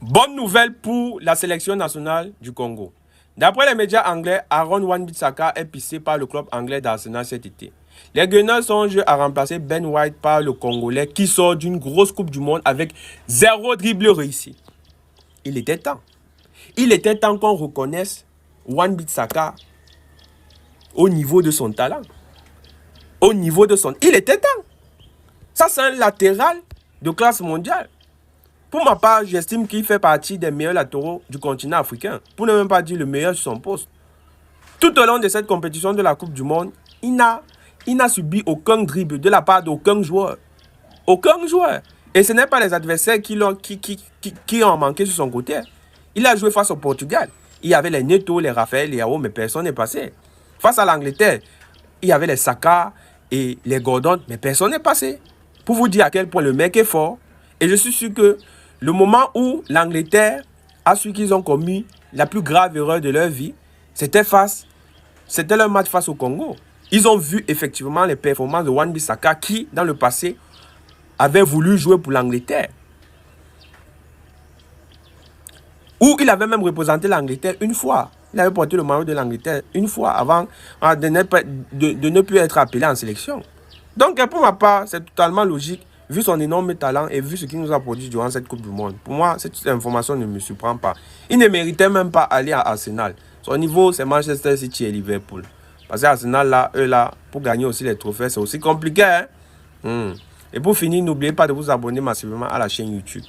Bonne nouvelle pour la sélection nationale du Congo. D'après les médias anglais, Aaron Wan-Bissaka est pissé par le club anglais d'Arsenal cet été. Les Gunners songent à remplacer Ben White par le Congolais qui sort d'une grosse Coupe du Monde avec 0 dribble réussi. Il était temps. Il était temps qu'on reconnaisse Wan-Bissaka au niveau de son talent. Au niveau de son... Il était temps. Ça, c'est un latéral de classe mondiale. Pour ma part, j'estime qu'il fait partie des meilleurs latéraux du continent africain. Pour ne même pas dire le meilleur sur son poste. Tout au long de cette compétition de la Coupe du Monde, il n'a subi aucun dribble de la part d'aucun joueur. Aucun joueur. Et ce n'est pas les adversaires qui ont manqué sur son côté. Il a joué face au Portugal. Il y avait les Neto, les Raphaël, les Yao, mais personne n'est passé. Face à l'Angleterre, il y avait les Saka et les Gordon, mais personne n'est passé. Pour vous dire à quel point le mec est fort. Et je suis sûr que le moment où l'Angleterre a su qu'ils ont commis la plus grave erreur de leur vie, c'était leur match face au Congo. Ils ont vu effectivement les performances de Wan-Bissaka qui, dans le passé, avait voulu jouer pour l'Angleterre. Où il avait même représenté l'Angleterre une fois. Il avait porté le maillot de l'Angleterre une fois avant de ne plus être appelé en sélection. Donc, pour ma part, c'est totalement logique, vu son énorme talent et vu ce qu'il nous a produit durant cette Coupe du Monde. Pour moi, cette information ne me surprend pas. Il ne méritait même pas aller à Arsenal. Son niveau, c'est Manchester City et Liverpool. Parce qu'Arsenal, là, eux, là, pour gagner aussi les trophées, c'est aussi compliqué. Hein? Et pour finir, n'oubliez pas de vous abonner massivement à la chaîne YouTube.